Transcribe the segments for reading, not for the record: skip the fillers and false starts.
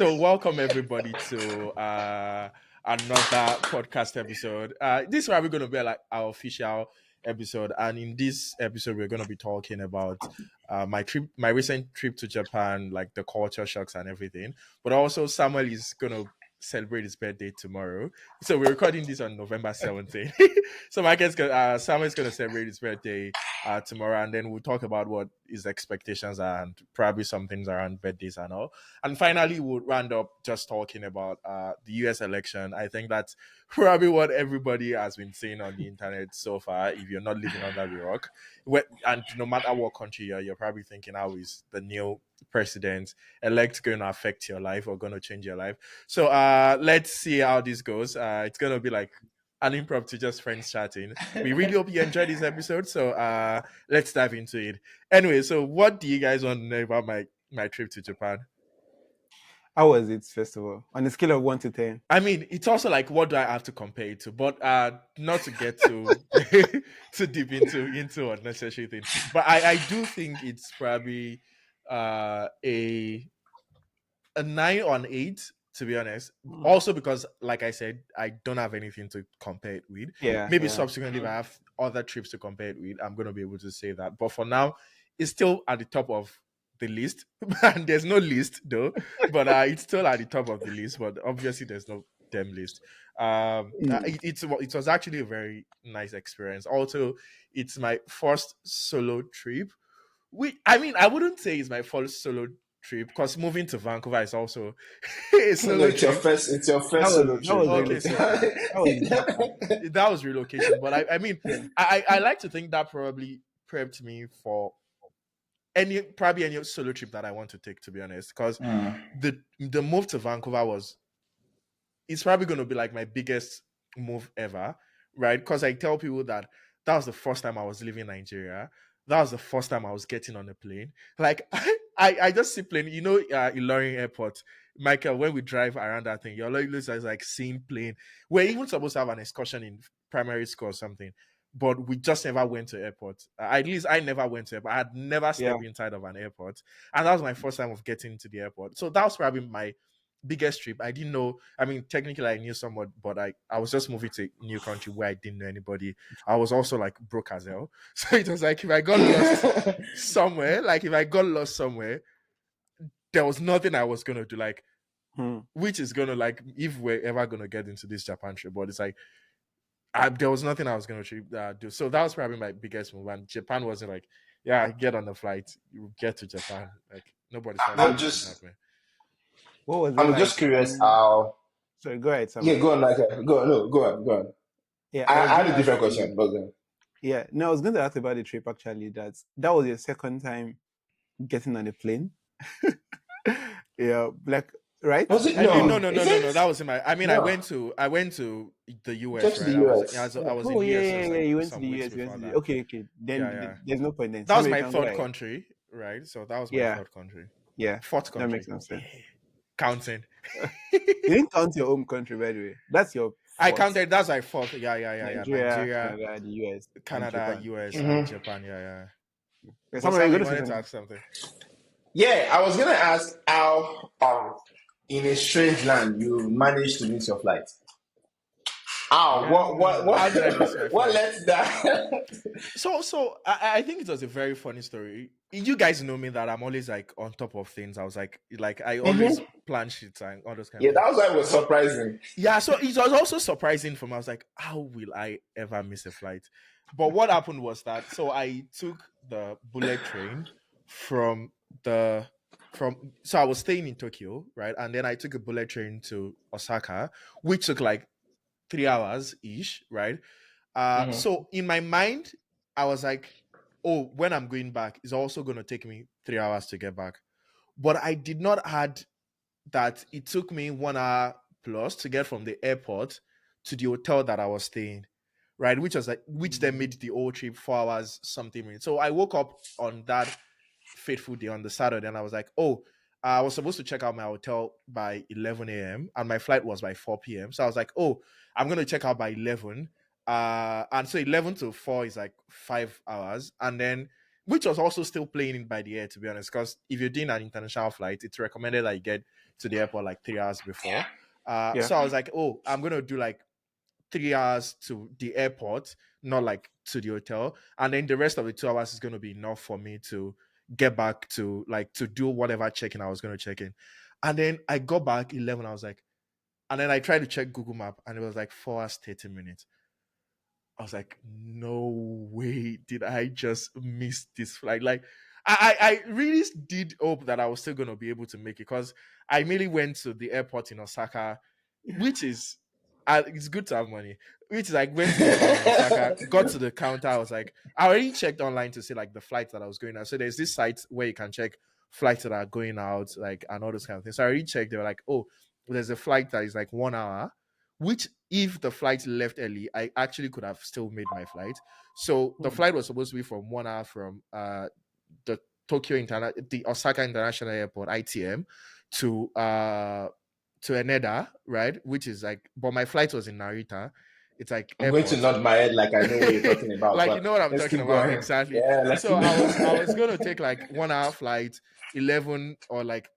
So, welcome everybody to another podcast episode. This is probably going to be like our official episode, and in this episode, we're going to be talking about my recent trip to Japan, like the culture shocks and everything. But also, Samuel is going to celebrate his birthday tomorrow, so we're recording this on November 17th. So, Samuel's going to celebrate his birthday tomorrow, and then we'll talk about what his expectations are and probably some things around birthdays and all. And finally, we'll round up just talking about the US election. I think that's probably what everybody has been saying on the internet so far, if you're not living under the rock. And no matter what country you're probably thinking, how is the new president elect going to affect your life or going to change your life? So let's see how this goes. It's going to be like an improv to just friends chatting. We really hope you enjoyed this episode. So let's dive into it. Anyway, so what do you guys want to know about my trip to Japan? How was it, first of all, on a scale of 1 to 10? I mean, it's also like, what do I have to compare it to? But not to get too too deep into unnecessary things. But I do think it's probably a 9 or an 8, to be honest. Also because, like I said, I don't have anything to compare it with. Maybe subsequently, if I have other trips to compare it with, I'm going to be able to say that. But for now, it's still at the top of the list. And there's no list though, but it's still at the top of the list. But obviously, there's no damn list. It was actually a very nice experience. Also, it's my first solo trip. I mean, I wouldn't say it's my first solo trip because moving to Vancouver is also a solo it's your trip. first solo trip. Okay, so that was relocation. But I mean, I like to think that probably prepped me for any solo trip that I want to take, to be honest. Because the move to Vancouver it's probably going to be like my biggest move ever, right? Because I tell people that was the first time I was leaving Nigeria. That was the first time I was getting on a plane. Like I just see plane, Ilorin Airport, Michael. When we drive around that thing, you're like seeing plane. We're even supposed to have an excursion in primary school or something, but we just never went to airport. At least I never went to airport. I had never stepped inside of an airport, and that was my first time of getting to the airport. So that was probably my biggest trip. I didn't know. I mean, technically, I knew somewhat, but I was just moving to a new country where I didn't know anybody. I was also like broke as hell, so it was like if I got lost somewhere, there was nothing I was gonna do. Like, which is gonna like if we're ever gonna get into this Japan trip, but it's like there was nothing I was gonna do. So that was probably my biggest move. And Japan wasn't like, yeah, get on the flight, you get to Japan. Like nobody's. I'm just. What was it I'm like? just curious how. Sorry, go ahead. Sam. Yeah, go on, Michael. Go on. No, go on. Yeah, I had a different question, but then. Yeah, no, I was going to ask about the trip actually. That was your second time getting on a plane. Yeah, like right? Was it? No. That was in my. I mean, no. I went to the US. Just right? the US. I was in the US. Yeah. You went to the US. Okay. Then there's no point then. That was my third country, right? So that was my third country. Yeah, fourth country. That makes no sense. Counting. You didn't count your home country, by the way. That's your. I counted. That's like fourth. Yeah. Nigeria, Canada, the US, Canada, US, and Japan. Yeah. Somebody wanted to ask something. Yeah, I was gonna ask how, in a strange land, you managed to miss your flight. What led that? So I think it was a very funny story. You guys know me that I'm always like on top of things. I was like I always plan shit and all those kind of things. Yeah, that was why it was surprising. Yeah, so it was also surprising for me. I was like, how will I ever miss a flight? But what happened was that so I took the bullet train so I was staying in Tokyo, right? And then I took a bullet train to Osaka, which took like 3 hours ish, right? So in my mind, I was like, oh, when I'm going back, it's also going to take me 3 hours to get back. But I did not add that it took me 1 hour plus to get from the airport to the hotel that I was staying, right? Which then made the whole trip 4 hours something minutes. So I woke up on that fateful day on the Saturday and I was like, oh, I was supposed to check out my hotel by 11 a.m. and my flight was by 4 p.m. So I was like, oh, I'm going to check out by 11. And so 11 to 4 is like 5 hours. And then, which was also still playing in by the air, to be honest, because if you're doing an international flight, it's recommended that you get to the airport like 3 hours before. Yeah. So I was like, oh, I'm gonna do like 3 hours to the airport, not like to the hotel, and then the rest of the 2 hours is gonna be enough for me to get back to like to do whatever check-in I was gonna check in. And then I got back 11. I was like, and then I tried to check Google Map, and it was like 4 hours 30 minutes. I was like, no way did I just miss this flight. Like, I really did hope that I was still going to be able to make it because I merely went to the airport in Osaka, which is, it's good to have money, which is like, went to the airport in Osaka, got to the counter. I was like, I already checked online to see like the flights that I was going on. So there's this site where you can check flights that are going out, like, and all those kind of things. So I already checked. They were like, oh, there's a flight that is like 1 hour, which if the flight left early, I actually could have still made my flight. So the flight was supposed to be from 1 hour from the the Osaka International Airport (ITM) to Eneda, right? Which is like, but my flight was in Narita. It's like I'm going to airport. nod my head like I know what you're talking about, Like, you but know what I'm let's talking keep about going. exactly. Yeah, let's So keep I was gonna take like 1 hour flight, 11 or like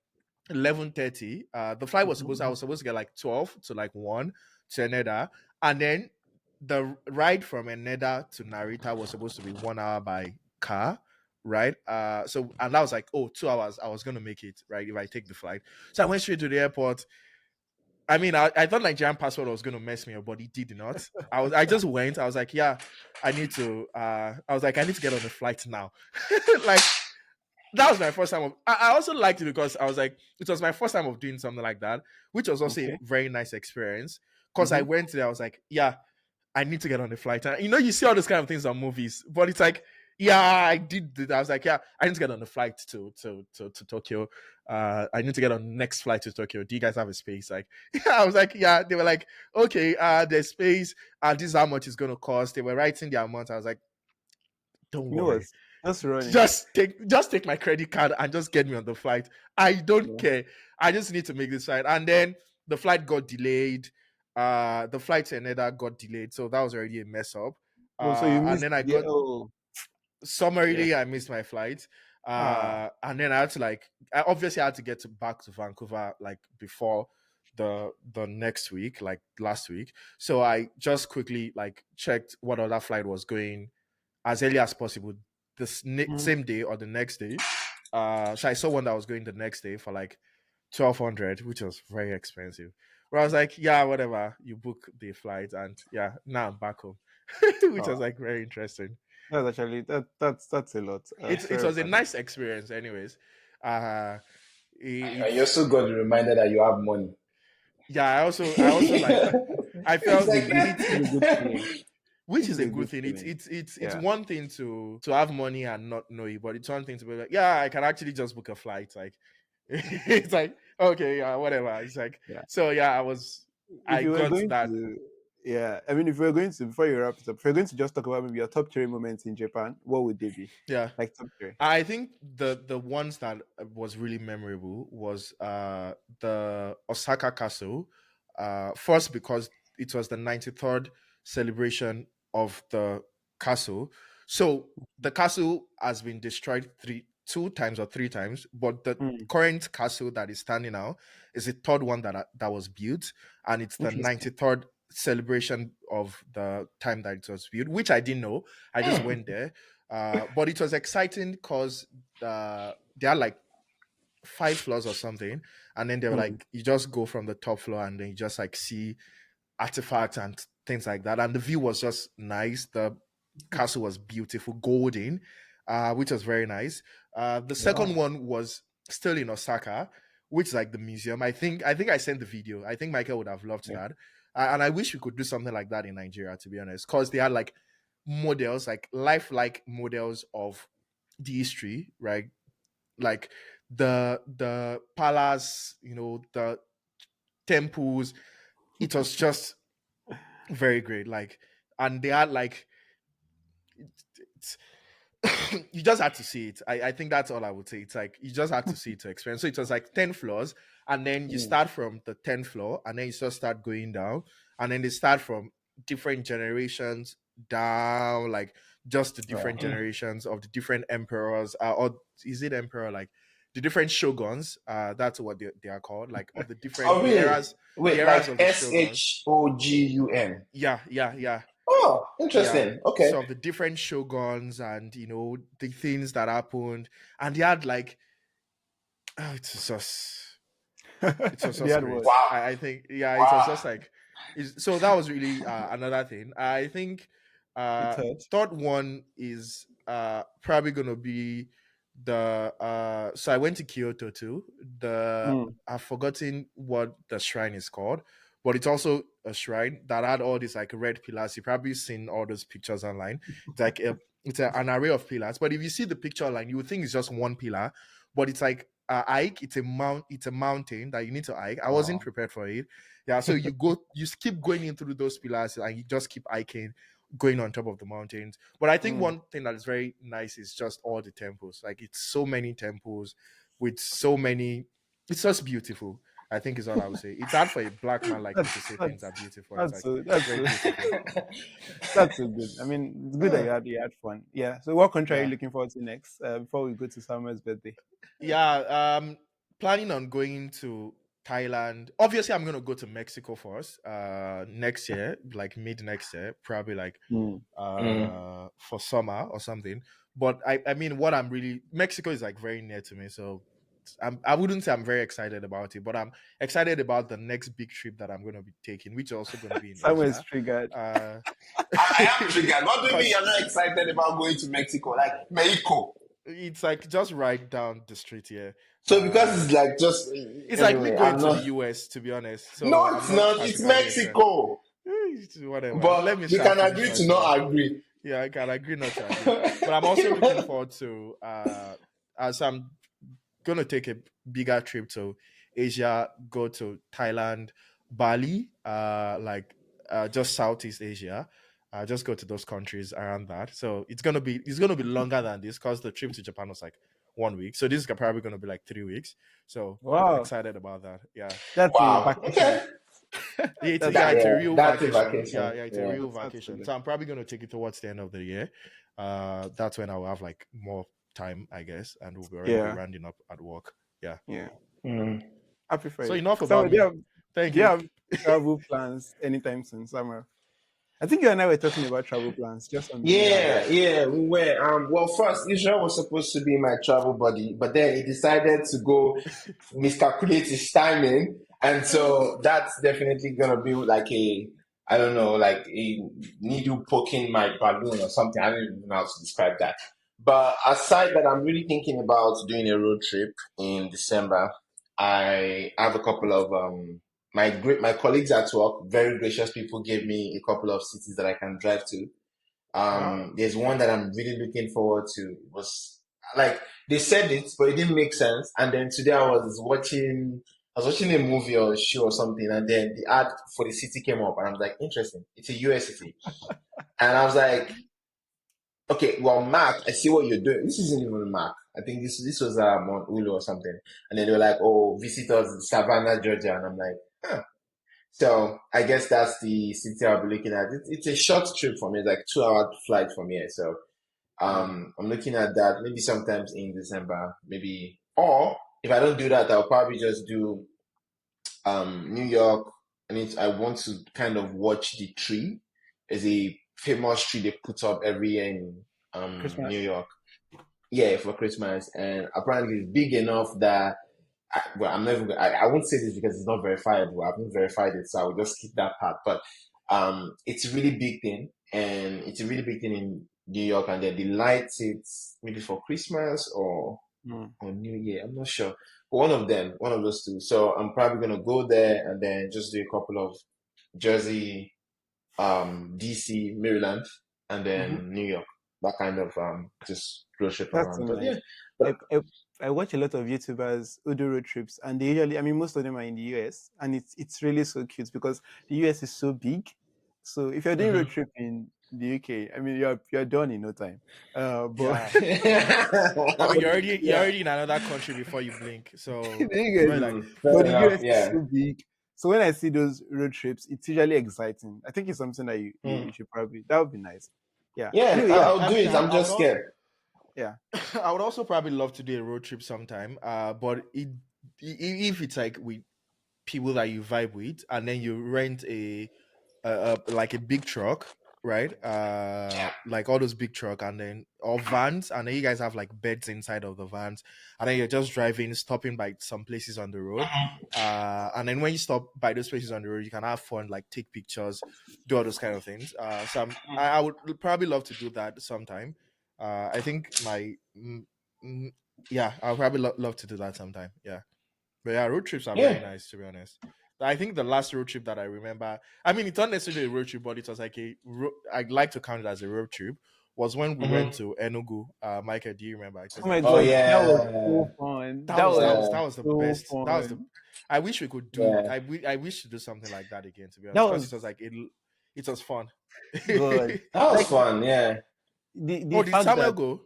11:30. The flight was I was supposed to get like 12 to like 1 to Eneda, and then the ride from Eneda to Narita was supposed to be 1 hour by car, right? So and I was like, oh, 2 hours. I was gonna make it, right, if I take the flight. So I went straight to the airport. I mean, I thought Nigerian passport was gonna mess me up, but it did not. I just went. I was like, yeah, I need to. I was like, I need to get on the flight now. Like, that was my first time of. I also liked it because I was like, it was my first time of doing something like that, which was also a Okay. very nice experience. Because I Mm-hmm. went there, I was like, yeah, I need to get on the flight. And you see all those kind of things on movies, but it's like, yeah, I did that. I was like, yeah, I need to get on the flight to Tokyo. I need to get on the next flight to Tokyo. Do you guys have a space? Like, yeah, I was like, yeah. They were like, okay, there's space. This is how much it's gonna cost. They were writing the amount. I was like, don't You know what? worry, Just running. just take my credit card and just get me on the flight. I don't Yeah. care. I just need to make this flight. And then the flight got delayed. The flight to Eneda got delayed, so that was already a mess up. Oh, so you And missed then I the got oh yeah. summarily I missed my flight. Ah. And then I had to like I obviously had to get back to Vancouver like before the next week, like last week. So I just quickly like checked what other flight was going as early as possible this Mm. same day or the next day. So I saw one that was going the next day for like 1,200, which was very expensive. Where I was like, yeah, whatever, you book the flight, and yeah, now I'm back home, which was Oh, like very interesting. that's actually that's a lot. It Sorry was a about that. nice experience, anyways. Uh, And you it's also got the reminder that you have money. yeah. I also like I It's felt like it, Which is a good feeling. which Which is is a a good good thing. It's feeling. it's it's it's Yeah. one thing to have money and not know it, but it's one thing to be like, yeah, I can actually just book a flight. Like, it's like, okay, yeah, whatever. It's like, Yeah. so yeah, If I you were got going that. to, yeah, I mean, if we were going to, before you wrap it up, if you're going to just talk about maybe your top three moments in Japan, what would they be? Yeah, Like top three. I think the ones that was really memorable was the Osaka Castle. First because it was the 93rd celebration of the castle. So the castle has been destroyed two times or three times, but the Mm, current castle that is standing now is the third one that was built, and it's the interesting. 93rd celebration of the time that it was built, which I didn't know. I just went there, but it was exciting because there are like 5 floors or something, and then they were Mm, like, you just go from the top floor and then you just like see artifacts and things like that, and the view was just nice. The castle was beautiful, golden, which was very nice. The second wow. one was still in Osaka, which is like the museum. I think I sent the video. I think Michael would have loved Yeah. that, and I wish we could do something like that in Nigeria, to be honest, because they had like models, like lifelike models of the history, right? Like the palace, the temples. It was just very great. Like, and they had like it's, you just had to see it. I think that's all I would say. It's like you just had to see it to experience. So it was like 10 floors, and then you Mm, start from the 10th floor, and then you just start going down, and then they start from different generations down, like just the wow. different generations of the different emperors. Or is it emperor like? the different shoguns. That's what they are called, like of the Oh, different really? the Wait, eras like of the shoguns. SHOGUN. Yeah. Oh, Yeah. interesting. Okay. So of the different shoguns and the things that happened, and they had like it was They just had great. what? Wow. I think yeah, it was Wow. just like so that was really another thing. I think The third. third one is probably gonna be the so I went to Kyoto too. Mm. I've forgotten what the shrine is called, but it's also a shrine that had all these like red pillars. You've probably seen all those pictures online. It's like an array of pillars. But if you see the picture online, you would think it's just one pillar, but it's like hike. It's a mountain that you need to hike. I wasn't Wow. prepared for it. Yeah, so you keep going in through those pillars and you just keep hiking, going on top of the mountains. But I think Mm. one thing that is very nice is just all the temples. Like it's so many temples with so many. It's just beautiful. I think is all I would say. It's hard for a black man like me to say things are beautiful. It's like That's very so beautiful. that's so good. I mean, it's good that Hmm. you had fun. Yeah. So, what country are you Yeah. looking forward to next? Before we go to Summer's birthday. Yeah, planning on going to Thailand. Obviously, I'm gonna go to Mexico first. Next year, like mid next year, probably like Mm. Mm. for summer or something. But I mean, what I'm really Mexico is like very near to me, so I wouldn't say I'm very excited about it, but I'm excited about the next big trip that I'm gonna be taking, which is also gonna be in Summer is Asia. triggered. I am triggered. What do you mean Because you're not excited about going to Mexico? Like Mexico. it's like just right down the street here. So because it's like just It's like me anyway, going I'm to the not. US, to be honest. So No, I'm it's not not. It's particularly excited. Mexico. Whatever. Let But me we shall can finish agree my to story. not agree. Yeah, I can agree not to agree. But I'm also looking forward to as I'm gonna take a bigger trip to Asia, go to Thailand, Bali, like just Southeast Asia. Just go to those countries around that. So it's gonna be longer than this because the trip to Japan was like 1 week. So this is probably gonna be like 3 weeks. So Wow, excited about that. Yeah. that's a Wow. vacation. Okay. That's Yeah, a it's a Yeah, real that's a vacation. Yeah, vacation. it's a Yeah. real that's so vacation. good. So I'm probably gonna take it towards the end of the year. That's when I'll have like more time, I guess, and we'll already be Yeah, rounding up at work. Yeah. yeah. Mm. Happy for So you. enough Summer, about me. Thank do you you. have travel plans anytime soon, Summer? I think you and I were talking about travel plans just on the way out. Yeah, we were. Well, first Israel was supposed to be my travel buddy, but then he decided to go miscalculate his timing, and so that's definitely gonna be like I don't know, like a needle poking my balloon or something. I don't even know how to describe that. But aside that, I'm really thinking about doing a road trip in December. I have a couple of my colleagues at work, very gracious people, gave me a couple of cities that I can drive to. Wow. There's one that I'm really looking forward to. It was like they said it, but it didn't make sense. And then today I was watching a movie or a show or something, and then the ad for the city came up, and I was like, interesting. It's a US city, and I was like, okay, well, Mark, I see what you're doing. This isn't even Mark. I think this was on Hulu or something. And then they were like, oh, visit us in Savannah, Georgia, and I'm like, huh. So I guess that's the city I'll be looking at. It's a short trip for me, it's like 2 hour flight from here. So Mm. I'm looking at that maybe sometimes in December, maybe. Or if I don't do that, I'll probably just do New York. I want to kind of watch the tree. There's a famous tree they put up every year in New Christmas. York. Yeah, for Christmas, and apparently it's big enough that I'm never. I won't say this because it's not verifiable. I haven't verified it, so I will just skip that part. But it's a really big thing, and it's a really big thing in New York, and then they light it maybe for Christmas Mm. or New Year. I'm not sure. But one of them, one of those two. So I'm probably gonna go there and then just do a couple of Jersey, DC, Maryland, and Hmm. then New York. That kind of just road trip That's so around. But nice. yeah, but I watch a lot of YouTubers who do road trips, and they usually, I mean, most of them are in the US, and it's really so cute because the US is so big. So if you're doing road mhm. trip in the UK, I mean, you're done in no time. But Yeah. I mean, but you're yeah, already in another country before you blink. So there you it's get very it. like But Fair the enough. US is Yeah. so big. So when I see those road trips, it's usually exciting. I think it's something that you Mm. should probably, that would be nice. Yeah. Yeah, Anyway, yeah. I'll I do mean, it. I'm I would just also scared. Yeah. I would also probably love to do a road trip sometime. But if it's like with people that you vibe with, and then you rent like a big truck, right? Like all those big truck, and then or vans, and then you guys have like beds inside of the vans, and then you're just driving, stopping by some places on the road. And then when you stop by those places on the road, you can have fun, like take pictures, do all those kind of things. I would probably love to do that sometime. I think mm, yeah, I'll probably love to do that sometime. Yeah. But yeah, road trips are very Yeah. nice, to be honest. I think the last road trip that I remember, I mean, it's not necessarily a road trip, but it was like I'd like to count it as a road trip, was when we went Mm-hmm. to Enugu. Michael, do you remember? It was Oh my like, Oh god, that was yeah. so fun. that That was that was was Yeah. that was the so best. That was the. fun. I wish we could do. Yeah. I wish to do something like that again, to be That honest, because was it was like it was fun. good. That was Like fun. Yeah. the Oh, did fact Samuel that go?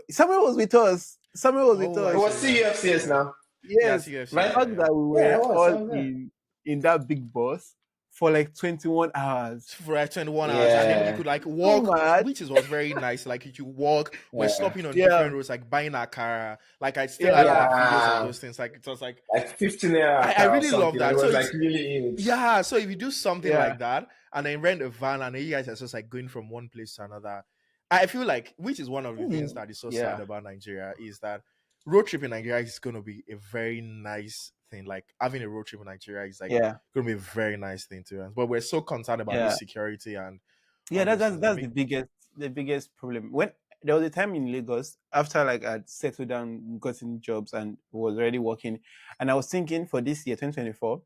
Samuel was with us. Samuel was with Oh, It I us. was see. Yeah, CUFCS now, yeah, Yes, CFC. the right? Yeah, fact yeah. that we Yeah, were it was. I all was there. in that big bus for like 21 hours. For like 21 hours, and then you Yeah. could like So walk, mad. which was very nice. Like you walk, we're Yeah. stopping on Yeah, different roads, like buying a car. Like I still have yeah, like videos of Yeah. those things. Like it was like Like 15 naira I car or really love something. And it that. So was like it's really huge. yeah. So if you do something yeah, like that and then rent a van and then you guys are just like going from one place to another, I feel like which is one of the things that is so sad yeah, about Nigeria is that road trip in Nigeria is going to be a very nice thing. Like having a road trip in Nigeria is like yeah, going to be a very nice thing to us. But we're so concerned about yeah. this security and Yeah, all those that's things. I that's mean, the biggest problem. When there was a time in Lagos after like I'd settled down, gotten jobs, and was already working, and I was thinking for this year, 2024.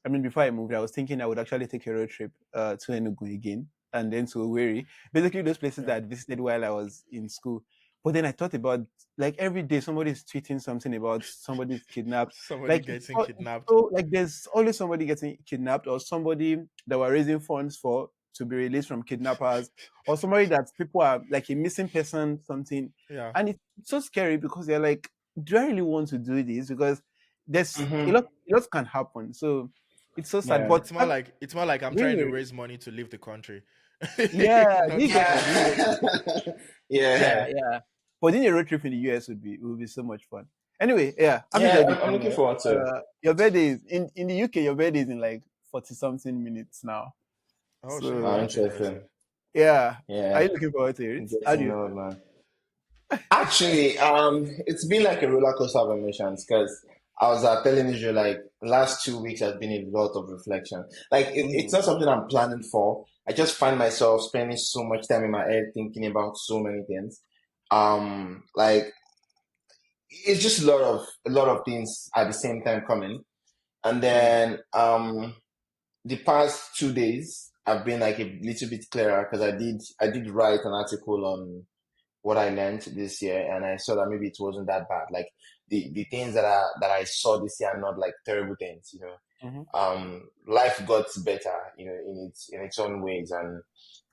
I mean, before I moved, I was thinking I would actually take a road trip to Enugu again and then to Owerri. Basically, those places yeah. that I visited while I was in school. But then I thought about like every day somebody's tweeting something about somebody's kidnapped. Somebody Like getting kidnapped. so like there's always somebody getting kidnapped or somebody that we're raising funds for to be released from kidnappers or somebody that people are like a missing person, something. Yeah. And it's so scary because they're like, do I really want to do this? Because there's Mm-hmm. a lot can happen. So it's so sad. Yeah. But It's more like I'm trying to raise money to leave the country. yeah, Not you to get leave it. the Yeah. Yeah, Yeah. yeah. But doing a road trip in the US would be so much fun. Anyway, yeah, happy Yeah. birthday, I'm looking Samuel. forward to it. Your birthday is in the UK. Your birthday is in like 40 something minutes now. Oh, So shit. Oh, That's interesting. interesting. yeah, are Yeah. you looking forward to it? I'm How do getting you? old, man. Actually, it's been like a roller coaster of emotions because I was telling you like last 2 weeks has been a lot of reflection. Like it's not something I'm planning for. I just find myself spending so much time in my head thinking about so many things. Like it's just a lot of things at the same time coming. And then the past 2 days I've been like a little bit clearer because I did write an article on what I learned this year, and I saw that maybe it wasn't that bad. Like the things that I saw this year are not like terrible things, you know. Life got better, you know, in its own ways, and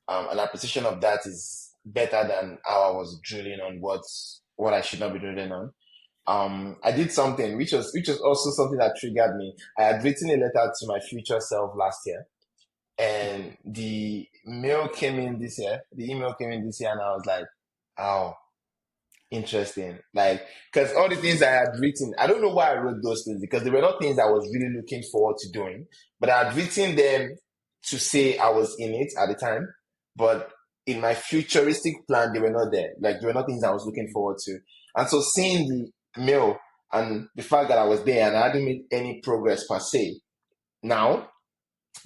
an appreciation of that is better than how I was drilling on what I should not be drilling on. I did something which was also something that triggered me. I had written a letter to my future self last year, and the mail came in this year. The email came in this year, and I was like, "Oh, interesting." Like, because all the things I had written, I don't know why I wrote those things because they were not things I was really looking forward to doing, but I had written them to say I was in it at the time. But in my futuristic plan, they were not there. Like, they were not things I was looking forward to. And so seeing the mail and the fact that I was there and I hadn't made any progress per se, now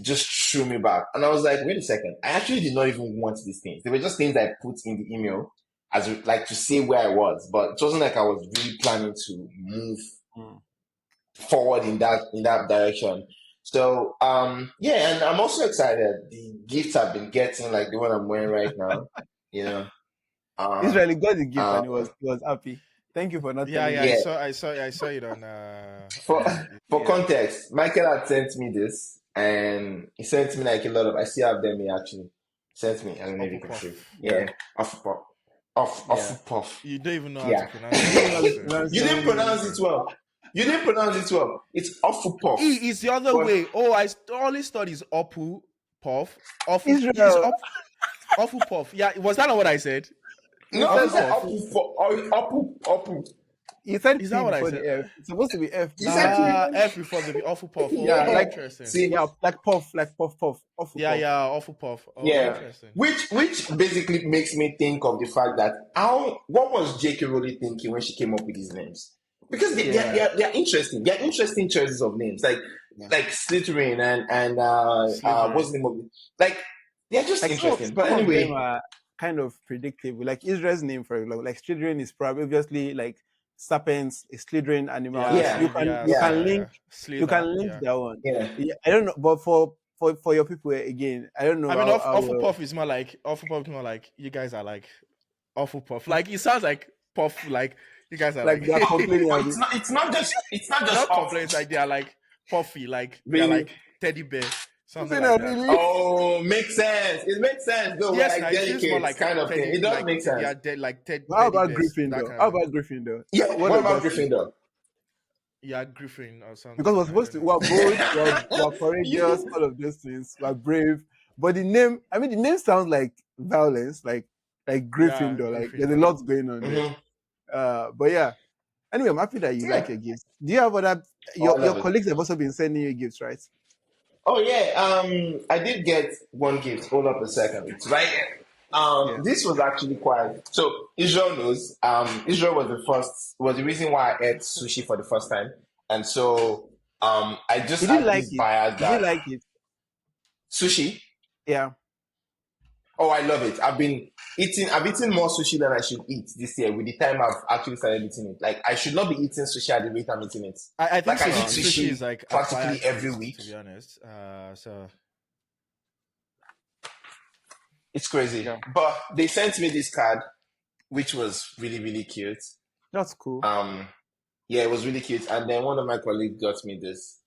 just threw me back. And I was like, wait a second, I actually did not even want these things. They were just things I put in the email as like to say where I was, but it wasn't like I was really planning to move forward in that direction. So yeah, and I'm also excited. The gifts I've been getting, like the one I'm wearing right now, you know. Israel got the gift Uh, and he was happy. Thank you for not Yeah, telling yeah. me. yeah. I saw it on For for Yeah. context, Michael had sent me this, and he sent me like a lot of. I still have them. He actually sent me. I don't know if you can see. Puff. Yeah, off puff, off puff. You don't even know how to Yeah, pronounce I don't know how to it. pronounce you didn't pronounce it well. You didn't pronounce it well. It's off puff. It's the other But way. Oh, I always thought it's Opu Puff. Ofu. It's Israel. Ofu Puff. Yeah, was that not what I said? You No, said he said F. Apu. You said Is P that what I before said? the F. It's supposed to be F. You said Now. P. F before the awful puff. Oh, Yeah, like interesting. See, yeah, like puff, puff. Awful Yeah, puff. yeah, awful puff. Oh, yeah, interesting. which basically makes me think of the fact that what was J.K. Rowling thinking when she came up with these names? Because they're interesting. They're interesting choices of names, like Slytherin and what's Slytherin. the name of it? Like they're just Like interesting. But some of them anyway, are kind of predictable. Like Israel's name, for example, like Slytherin is probably obviously like serpents, a Slytherin animal. Yeah, You yeah, can link Slither, that one. yeah. Yeah, I don't know, but for your people again, I don't know I mean, how, awful puff is more like you guys are like awful puff. Like it sounds like puff. Like you guys are like like they're complaining. But Abi. it's not just not off. complaints. Like they are like puffy. Like they're Really? like teddy bear. Something Something like that that. really. Oh, makes sense. It makes sense. Though we're Yes, like now it feels more delicates like kind of thing. teddy. It does Like make sense. yeah, like How teddy about bears. That Gryffindor? kind How of thing. about Gryffindor? Yeah. What does about that say? Gryffindor? Yeah, Griffin or something. Because we're I supposed don't to, know. we're bold, we're courageous, all of those things. We're brave. But the name sounds like violence, like Gryffindor. Like there's a Gryffindor. lot going on there. Mm-hmm. But yeah. Anyway, I'm happy that you like your gifts. Do you have other? I Your love it. colleagues have also been sending you gifts, right? Oh yeah. I did get one gift. Hold up a second. It's right here. Yeah. This was actually quite. So Israel knows. Israel was the reason why I ate sushi for the first time, and so I just Did you had like this it? bias Did you that like it? sushi. Yeah. Oh, I love it. I've eaten more sushi than I should eat this year with the time I've actually started eating it. Like, I should not be eating sushi at the rate I'm eating it. I think Like, I eat sushi sushi is like practically acquired every taste, week. to be honest. So It's crazy. Yeah. But they sent me this card, which was really, really cute. That's cool. Yeah, it was really cute. And then one of my colleagues got me this,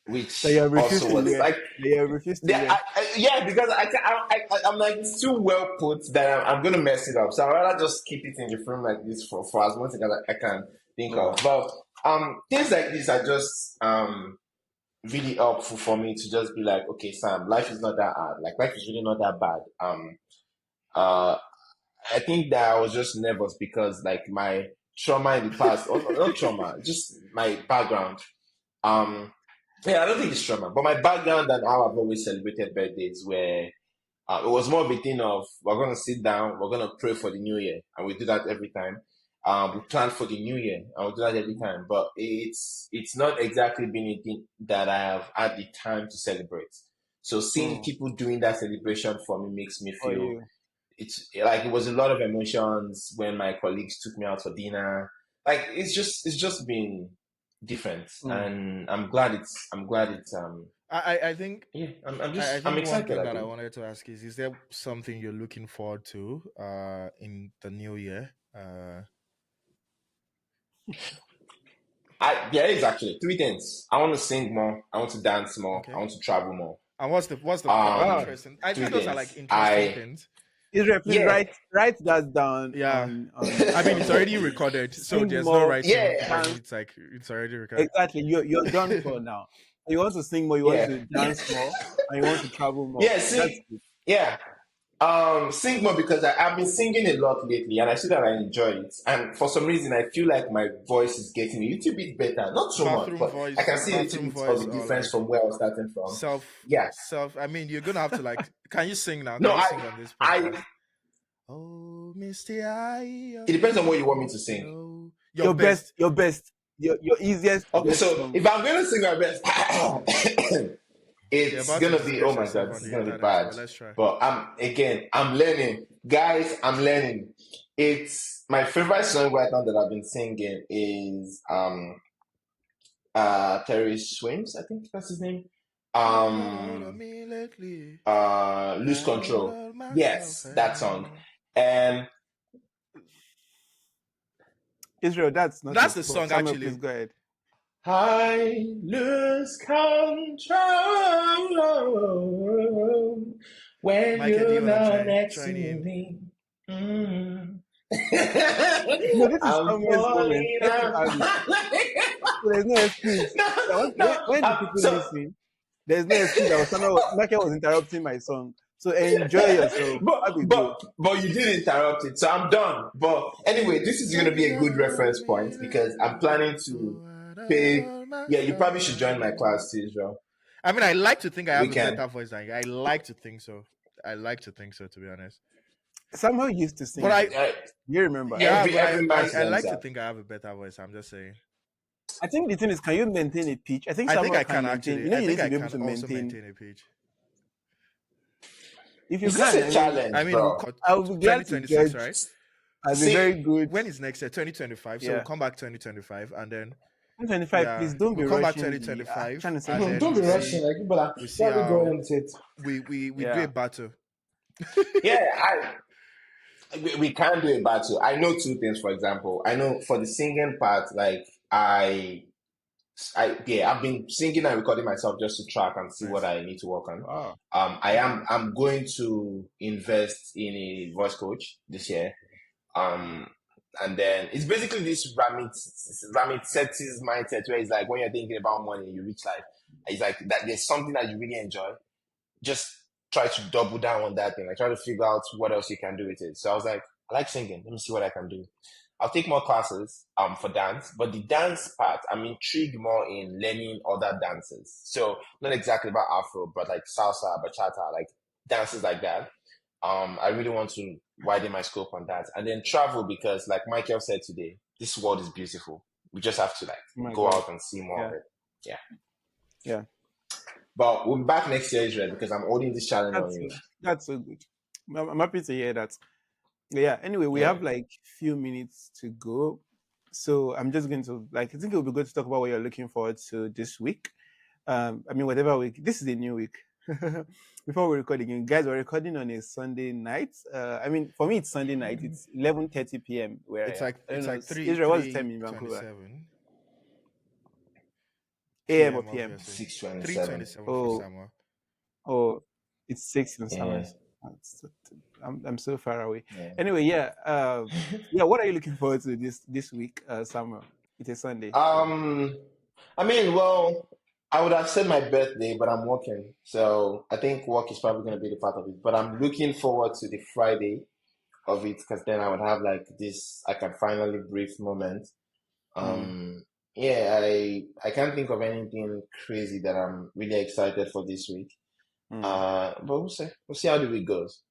which So you have refused also to was wear. like, You have refused to wear. yeah, because I'm like, it's too well put that I'm going to mess it up. So I'd rather just keep it in the frame like this for as much as I can think of. But things like this are just really helpful for me to just be like, okay, Sam, life is not that hard. Like, life is really not that bad. I think that I was just nervous because like my trauma in the past, or not trauma, just my background. Yeah, I don't think it's trauma, but my background and how I've always celebrated birthdays where it was more of a thing of we're gonna sit down, we're gonna pray for the new year, and we do that every time. We plan for the new year, and we do that every time. But it's not exactly been a thing that I have had the time to celebrate. So seeing people doing that celebration for me makes me For feel you. it's like it was a lot of emotions when my colleagues took me out for dinner. Like it's just been different, and I'm glad it's I think yeah, I'm I just think I'm one excited. thing I that I think. wanted to ask is there something you're looking forward to in the new year? There is actually three things. I want to sing more. I want to dance more. Okay. I want to travel more. And what's the interesting? I three think those are things. like interesting things. Israel, please Yeah. write that down. Yeah. On I mean, it's already recorded, so Sing there's more, no writing. Yeah. It's like it's already recorded. exactly. You're done for now. You want to sing more. You want Yeah. to dance more, and you want to travel more. Yeah, That's sing. good. Yeah. Sing more because I've been singing a lot lately and I see that I enjoy it. And for some reason, I feel like my voice is getting a little bit better. Not so much, Bathroom but voice, I can see a little bathroom bit voice, of the or difference like from where I was starting from. Yeah. I mean, you're gonna have to like. Can you sing now? Can No, you sing on this podcast? I. Oh, Misty, I. It depends on what you want me to sing. know Your best. Your easiest. Okay, best so song. if I'm going to sing my best, it's about gonna to be, disgrace oh my yourself God, on this is the gonna be internet, bad. but let's try. But I'm learning. Guys, I'm learning. It's my favorite song right now that I've been singing is Terry Swims, I think that's his name. Lose Control. Yes, that song. And Israel, that's not That's his the fault. song, Samuel, actually. please go ahead. I lose control when Michael you're Dillon not next to join in. me. No, this is I'm Samuel's moment. falling Let him have it. So there's no excuse. When the people so listen, there's no excuse that Michael was interrupting my song. So enjoy yourself. Have a go. But you did interrupt it, so I'm done. But anyway, this is going to be a good reference point because I'm planning to pay. Yeah, you probably should join my class too, Israel. I mean, I like to think I We have a can. better voice than you. I like to think so. I like to think so, to be honest. Somehow you used to sing. But I, You remember? yeah, but Every man to I like to themselves. think I have a better voice. I'm just saying. I think the thing is, can you maintain a pitch? I think I think somehow I can can maintain. actually. You know, I you think need to I be able can to also maintain. maintain a page. If you Is this can, a I mean, challenge, I mean, we'll bro? cut I will be glad to 2026, judge right? as a See, very good. When is next year? 2025. So we'll Yeah, come back 2025, and then 2025. yeah, Please don't be we'll come back rushing the. Trying 2025, to say and then don't be we 2025. rushing. see Like people are, we see where are we how going with it? we do a Yeah. battle. Yeah, we can do a battle. I know two things, for example. I know for the singing part, like I've been singing and recording myself just to track and see what Nice. I need to work on. Wow. I'm going to invest in a voice coach this year. And then it's basically this Ramit Sethi's mindset where it's like when you're thinking about money, you reach life. It's like that there's something that you really enjoy. Just try to double down on that thing. Like try to figure out what else you can do with it. So I was like, I like singing. Let me see what I can do. I'll take more classes for dance, but the dance part, I'm intrigued more in learning other dances. So not exactly about Afro, but like salsa, bachata, like dances like that. I really want to widen my scope on that, and then travel because, like Michael said today, this world is beautiful. We just have to Oh my go God. out and see more of it. Yeah. Yeah. But we'll be back next year, Israel, because I'm holding this challenge on you. That's so good. I'm happy to hear that. Yeah. Anyway, we Yeah. have like few minutes to go, so I'm just going to I think it would be good to talk about what you're looking forward to this week. I mean, whatever week. This is a new week. Before we record again, guys, we're recording on a Sunday night. I mean, for me, it's Sunday night. It's 11:30 p.m. where It's I am. like I don't know. three Israel, what's the time in Vancouver? 27 A.m. or p.m. p.m. obviously. 6:27. 3:27 for Oh, Samuel. oh, it's 6 in Yeah. summers. I'm so far away. Yeah. Anyway, yeah. What are you looking forward to this week, Samuel? It's a Sunday. I mean, well, I would have said my birthday, but I'm working, so I think work is probably going to be the part of it. But I'm looking forward to the Friday of it because then I would have like this. I can finally breathe moment. Yeah, I can't think of anything crazy that I'm really excited for this week. But we'll see. We'll see how the week goes.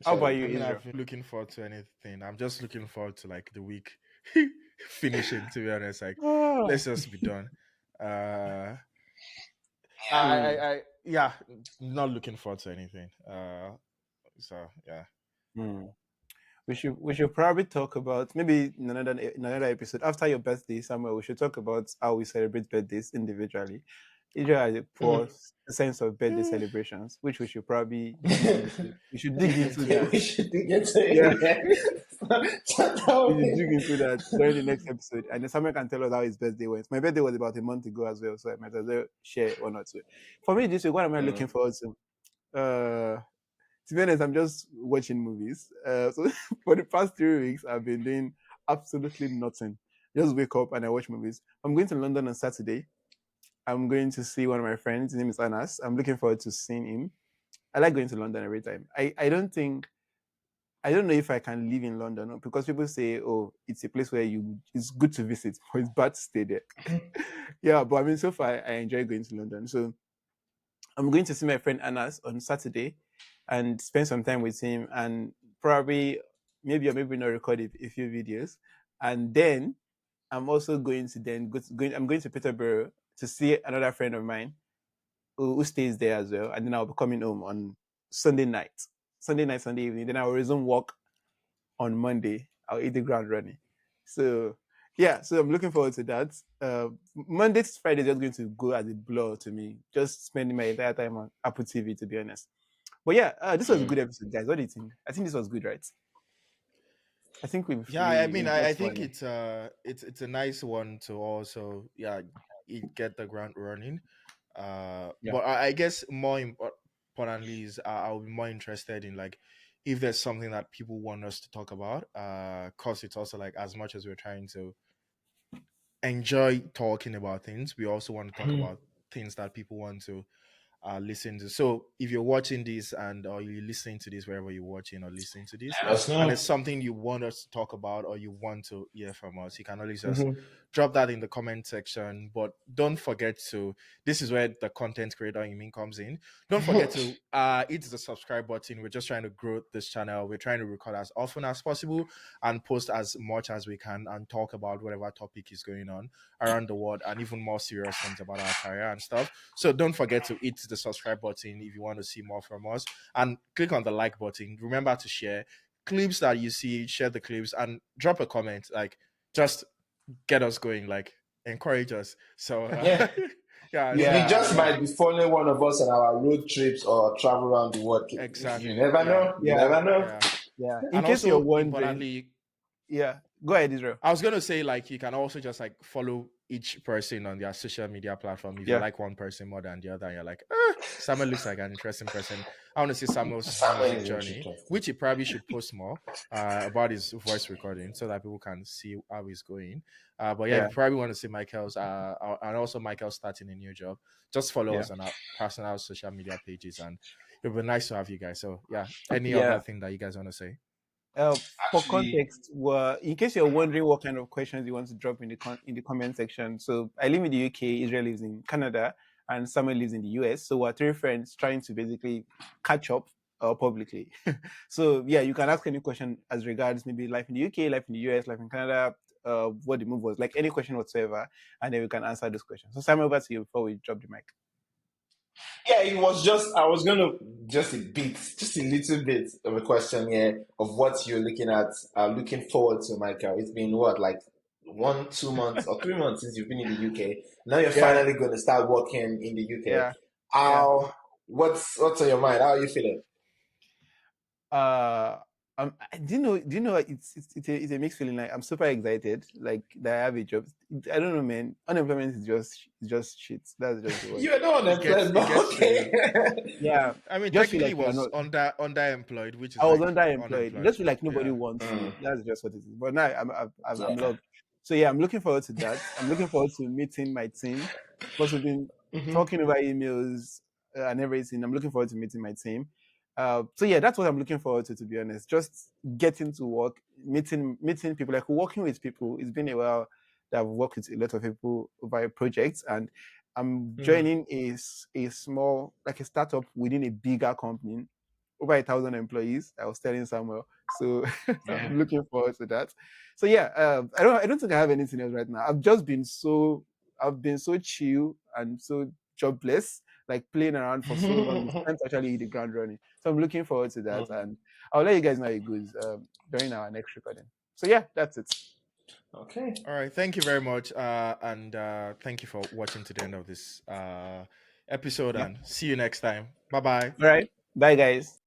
How about I you, mean, Israel? I've been looking forward to anything. I'm just looking forward to like the week finishing. To be honest, like let's just be done. Yeah, not looking forward to anything. So yeah. We should probably talk about maybe in another episode after your birthday, Samuel. We should talk about how we celebrate birthdays individually. Israel has a poor sense of birthday celebrations, which we should probably dig into. We should dig into that. We should dig into it. Yeah. Yeah. We should dig into that during the next episode, and then Samuel can tell us how his birthday went. My birthday was about a month ago as well, so I might as well share one or two. For me, this week, what am I looking forward to be honest, I'm just watching movies. So for the past 3 weeks, I've been doing absolutely nothing. Just wake up and I watch movies. I'm going to London on Saturday. I'm going to see one of my friends. His name is Anas. I'm looking forward to seeing him. I like going to London every time. I don't know if I can live in London because people say, oh, it's a place where it's good to visit, but it's bad to stay there. Yeah, but I mean, so far I enjoy going to London. So I'm going to see my friend Anas on Saturday and spend some time with him and probably maybe or maybe not record a few videos. And then I'm also going to I'm going to Peterborough to see another friend of mine who stays there as well. And then I'll be coming home on Sunday evening. Then I'll resume work on Monday. I'll hit the ground running. So yeah, so I'm looking forward to that. Monday to Friday is just going to go as a blur to me. Just spending my entire time on Apple TV, to be honest. But yeah, this was a good episode, guys. What do you think? I think this was good, right? I think we've. Yeah, I mean, I think fun. it's a nice one to also get the ground running. But I guess more importantly is I'll be more interested in like if there's something that people want us to talk about. Cause it's also like as much as we're trying to enjoy talking about things, we also want to talk about things that people want to listen to. So if you're watching this or you're listening to this wherever you're watching or listening to this, Let us and know. it's something you want us to talk about or you want to hear from us, you can always just Mhm. drop that in the comment section. But don't forget to, this is where the content creator in me comes in. Don't forget to hit the subscribe button. We're just trying to grow this channel. We're trying to record as often as possible and post as much as we can and talk about whatever topic is going on around the world and even more serious things about our career and stuff. So don't forget to hit the subscribe button if you want to see more from us, and click on the like button. Remember to share clips that you see, share the clips and drop a comment. Like, just get us going, like encourage us. So Yeah. yeah, You Yeah. just might be following one of us on our road trips or travel around the world. exactly. You never know. You Yeah. never know. Yeah. Yeah. In And case you're also wondering, importantly, yeah, go ahead, Israel. I was gonna say, like, you can also just like follow each person on their social media platform. If you Yeah. like one person more than the other, and you're like, Samuel looks like an interesting person. I want to see Samuel's Samuel music is journey, interesting. which he probably should post more about his voice recording so that people can see how he's going. But yeah, Yeah. if you probably want to see Michael's and also Michael starting a new job, just follow Yeah. us on our personal social media pages, and it'll be nice to have you guys. So yeah, any Yeah. other thing that you guys want to say? For Actually, context, in case you're wondering what kind of questions you want to drop in the comment section, so I live in the UK, Israel lives in Canada, and Samuel lives in the US. So we're three friends trying to basically catch up publicly. So yeah, you can ask any question as regards maybe life in the UK, life in the US, life in Canada, what the move was, like any question whatsoever, and then we can answer those questions. So Samuel, over to you before we drop the mic. yeah, it was just, I was going to just a little bit of a question here of what you're looking at, looking forward to, Michael. It's been what, like 1, 2 months or 3 months since you've been in the UK. Now you're Yeah. finally going to start working in the UK. Yeah. What's on your mind? How are you feeling? Do you know it's a mixed feeling. Like I'm super excited, like that I have a job. I don't know, man. Unemployment is just shit. That's just the word. You're not unemployed, but gets okay. Yeah, I mean, just feel technically, like was underemployed, which is I was like underemployed. unemployed. Just feel like nobody Yeah. wants me. Mm. That's just what it is. But now I'm Yeah. loved. So yeah, I'm looking forward to that. I'm looking forward to meeting my team. Because we've been talking over emails and everything. I'm looking forward to meeting my team. So yeah, that's what I'm looking forward to be honest. Just getting to work, meeting people, like working with people. It's been a while that I've worked with a lot of people via projects, and I'm joining a small, like a startup within a bigger company, over 1,000 employees. I was telling Samuel, so I'm looking forward to that. So yeah, I don't think I have anything else right now. I've been so chill and so jobless, like playing around for so long. It's time to actually hit the ground running. So I'm looking forward to that, and I'll let you guys know how it goes during our next recording. So yeah, that's it. Okay. All right. Thank you very much. And thank you for watching to the end of this episode. Yeah. And see you next time. Bye bye. All right. Bye, guys.